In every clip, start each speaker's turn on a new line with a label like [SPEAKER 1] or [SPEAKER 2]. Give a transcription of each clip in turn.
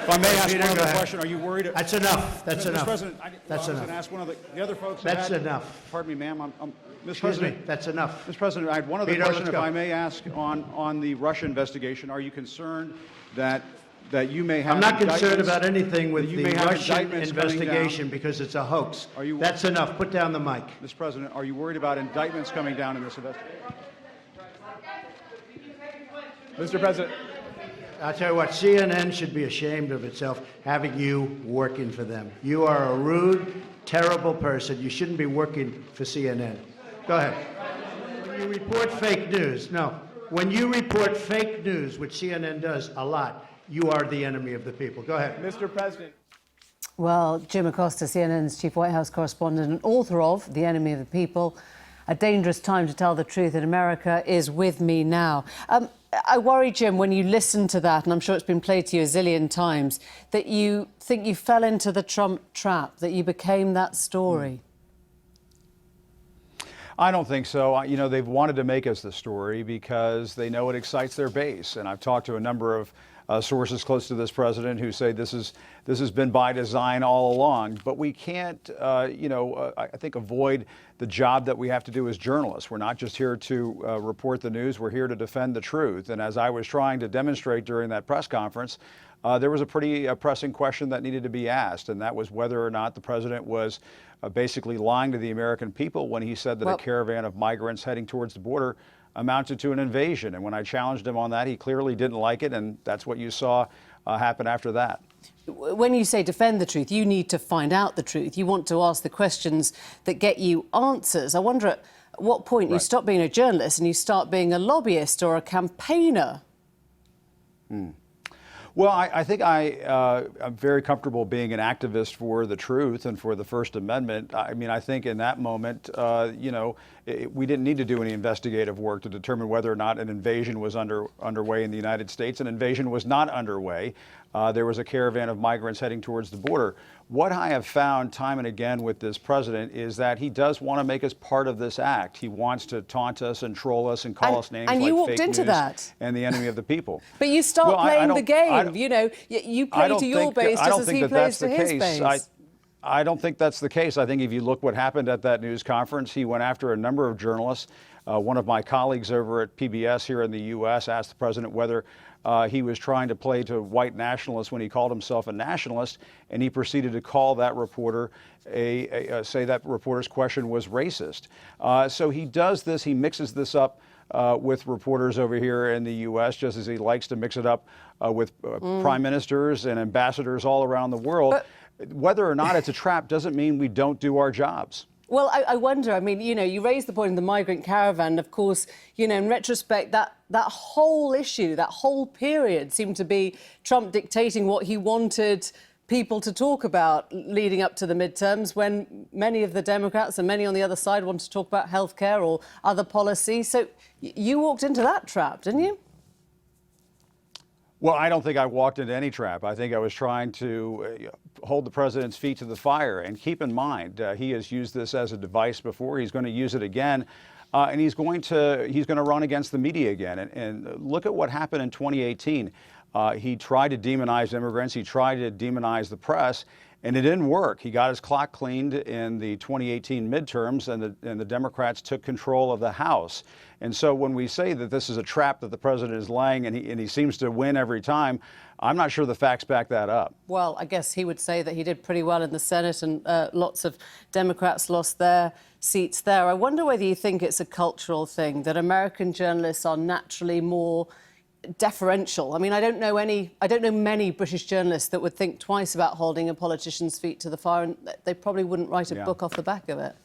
[SPEAKER 1] If I may ask
[SPEAKER 2] Peter,
[SPEAKER 1] one
[SPEAKER 2] go
[SPEAKER 1] other
[SPEAKER 2] ahead.
[SPEAKER 1] question, are you worried?
[SPEAKER 2] That's enough. That's
[SPEAKER 1] Mr.
[SPEAKER 2] enough.
[SPEAKER 1] President,
[SPEAKER 2] That's
[SPEAKER 1] I was
[SPEAKER 2] enough.
[SPEAKER 1] going to ask one of the other folks.
[SPEAKER 2] That's enough.
[SPEAKER 1] Pardon me, ma'am. Mr.
[SPEAKER 2] Excuse
[SPEAKER 1] President,
[SPEAKER 2] me. That's enough.
[SPEAKER 1] Mr. President, I had one other
[SPEAKER 2] Peter,
[SPEAKER 1] question,
[SPEAKER 2] let's
[SPEAKER 1] if
[SPEAKER 2] go.
[SPEAKER 1] I may ask, on the Russia investigation. Are you concerned that you may have?
[SPEAKER 2] I'm not concerned
[SPEAKER 1] indictments-
[SPEAKER 2] about anything with
[SPEAKER 1] you
[SPEAKER 2] the
[SPEAKER 1] may have
[SPEAKER 2] Russian
[SPEAKER 1] indictments coming down?
[SPEAKER 2] investigation because it's a hoax.
[SPEAKER 1] Are you-
[SPEAKER 2] That's enough. Put down the mic.
[SPEAKER 1] Mr. President, are you worried about indictments coming down in this investigation? Mr. President.
[SPEAKER 2] I'll tell you what, CNN should be ashamed of itself having you working for them. You are a rude, terrible person. You shouldn't be working for CNN. Go ahead. When you report fake news, no. When you report fake news, which CNN does a lot, you are the enemy of the people. Go ahead.
[SPEAKER 3] Mr. President.
[SPEAKER 4] Well, Jim Acosta, CNN's chief White House correspondent and author of The Enemy of the People, A Dangerous Time to Tell the Truth in America, is with me now. I worry, Jim, when you listen to that, and I'm sure it's been played to you a zillion times, that you think you fell into the Trump trap, that you became that story.
[SPEAKER 1] I don't think so. You know, they've wanted to make us the story because they know it excites their base. And I've talked to a number of sources close to this president who say this has been by design all along. But we can't, I think, avoid the job that we have to do as journalists. We're not just here to report the news. We're here to defend the truth. And as I was trying to demonstrate during that press conference, there was a pretty pressing question that needed to be asked, and that was whether or not the president was basically lying to the American people when he said that a caravan of migrants heading towards the border amounted to an invasion. And when I challenged him on that, he clearly didn't like it, and that's what you saw happen after that.
[SPEAKER 4] When you say defend the truth, you need to find out the truth. You want to ask the questions that get you answers. I wonder at what point you stop being a journalist and you start being a lobbyist or a campaigner.
[SPEAKER 1] Well, I think I'm very comfortable being an activist for the truth and for the First Amendment. I mean, I think in that moment, we didn't need to do any investigative work to determine whether or not an invasion was underway in the United States. An invasion was not underway. There was a caravan of migrants heading towards the border. What I have found time and again with this president is that he does want to make us part of this act. He wants to taunt us and troll us and call us names
[SPEAKER 4] and
[SPEAKER 1] like
[SPEAKER 4] you walked
[SPEAKER 1] fake
[SPEAKER 4] into
[SPEAKER 1] news
[SPEAKER 4] that.
[SPEAKER 1] and the enemy of the people.
[SPEAKER 4] But you start playing the game. You play to your base just as he plays to his base.
[SPEAKER 1] I don't think that's the case. I think if you look what happened at that news conference, he went after a number of journalists. One of my colleagues over at PBS here in the U.S. asked the president whether he was trying to play to white nationalists when he called himself a nationalist, and he proceeded to call that reporter say that reporter's question was racist. So he does this. He mixes this up with reporters over here in the U.S., just as he likes to mix it up with prime ministers and ambassadors all around the world. Whether or not it's a trap doesn't mean we don't do our jobs.
[SPEAKER 4] Well, I wonder, I mean, you raised the point of the migrant caravan. Of course, in retrospect, that whole issue, that whole period seemed to be Trump dictating what he wanted people to talk about leading up to the midterms, when many of the Democrats and many on the other side wanted to talk about healthcare or other policies. So you walked into that trap, didn't you?
[SPEAKER 1] Well, I don't think I walked into any trap. I think I was trying to hold the president's feet to the fire. And keep in mind, he has used this as a device before. He's going to use it again. And he's going to run against the media again. And look at what happened in 2018. He tried to demonize immigrants. He tried to demonize the press. And it didn't work. He got his clock cleaned in the 2018 midterms, and the Democrats took control of the House. And so when we say that this is a trap that the president is laying and he seems to win every time, I'm not sure the facts back that up.
[SPEAKER 4] Well, I guess he would say that he did pretty well in the Senate, and lots of Democrats lost their seats there. I wonder whether you think it's a cultural thing, that American journalists are naturally more deferential. I mean, I don't know many British journalists that would think twice about holding a politician's feet to the fire, and they probably wouldn't write a book off the back of it.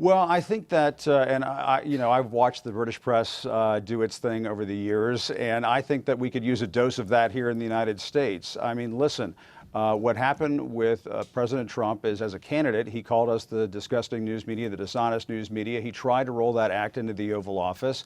[SPEAKER 1] Well, I think that, and I've watched the British press do its thing over the years, and I think that we could use a dose of that here in the United States. I mean, listen, what happened with President Trump is, as a candidate, he called us the disgusting news media, the dishonest news media. He tried to roll that act into the Oval Office.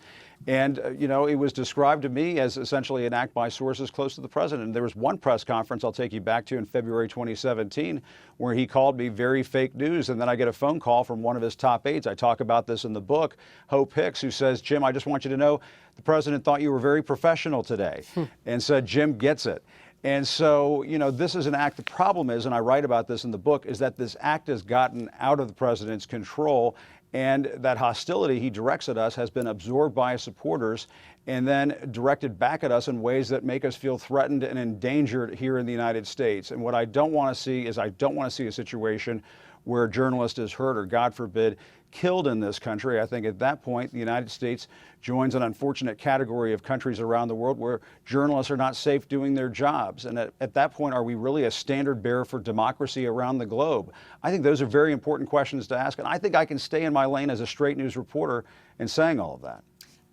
[SPEAKER 1] And, it was described to me as essentially an act by sources close to the president. And there was one press conference I'll take you back to in February 2017 where he called me very fake news. And then I get a phone call from one of his top aides. I talk about this in the book, Hope Hicks, who says, Jim, I just want you to know the president thought you were very professional today, and said, Jim gets it. And so, you know, this is an act. The problem is, and I write about this in the book, is that this act has gotten out of the president's control, and that hostility he directs at us has been absorbed by his supporters and then directed back at us in ways that make us feel threatened and endangered here in the United States. And what I don't want to see is, I don't want to see a situation where a journalist is hurt or, God forbid, killed in this country. I think at that point, the United States joins an unfortunate category of countries around the world where journalists are not safe doing their jobs. And at that point, are we really a standard bearer for democracy around the globe? I think those are very important questions to ask. And I think I can stay in my lane as a straight news reporter in saying all of that.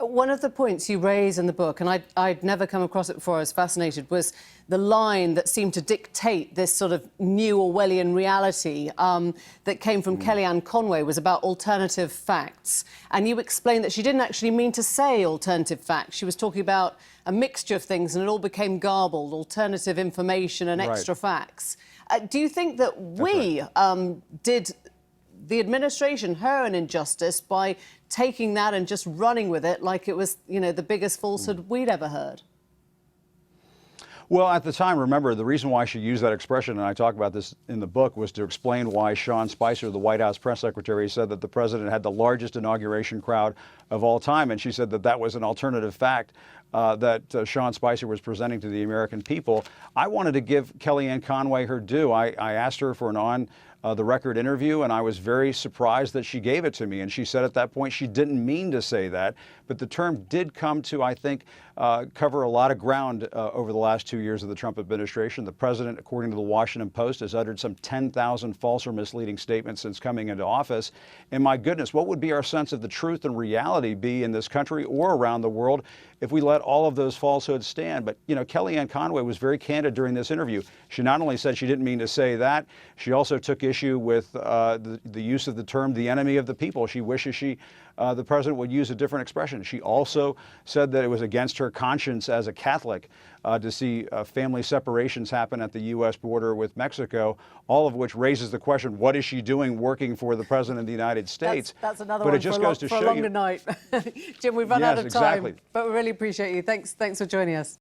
[SPEAKER 4] One of the points you raise in the book, and I'd never come across it before, I was fascinated, was the line that seemed to dictate this sort of new Orwellian reality that came from Kellyanne Conway, was about alternative facts. And you explained that she didn't actually mean to say alternative facts. She was talking about a mixture of things, and it all became garbled, alternative information and extra facts. Do you think that we did the administration her an injustice by taking that and just running with it like it was, you know, the biggest falsehood we'd ever heard?
[SPEAKER 1] Well, at the time, remember, the reason why she used that expression, and I talk about this in the book, was to explain why Sean Spicer, the White House press secretary, said that the president had the largest inauguration crowd of all time. And she said that that was an alternative fact that Sean Spicer was presenting to the American people. I wanted to give Kellyanne Conway her due. I asked her for an on-the-record interview, and I was very surprised that she gave it to me. And she said at that point she didn't mean to say that, but the term did come to, I think, cover a lot of ground over the last 2 years of the Trump administration. The president, according to the Washington Post, has uttered some 10,000 false or misleading statements since coming into office. And my goodness, what would be our sense of the truth and reality be in this country or around the world if we let all of those falsehoods stand? But, you know, Kellyanne Conway was very candid during this interview. She not only said she didn't mean to say that, she also took issue with the use of the term the enemy of the people. She wishes the president would use a different expression. She also said that it was against her conscience as a Catholic to see family separations happen at the U.S. border with Mexico, all of which raises the question, what is she doing working for the president of the United States?
[SPEAKER 4] That's another
[SPEAKER 1] but
[SPEAKER 4] one
[SPEAKER 1] it just
[SPEAKER 4] for,
[SPEAKER 1] goes to
[SPEAKER 4] for a
[SPEAKER 1] show
[SPEAKER 4] longer
[SPEAKER 1] you.
[SPEAKER 4] night. Jim, we've run
[SPEAKER 1] Yes,
[SPEAKER 4] out of time,
[SPEAKER 1] exactly.
[SPEAKER 4] but we really appreciate you. Thanks for joining us.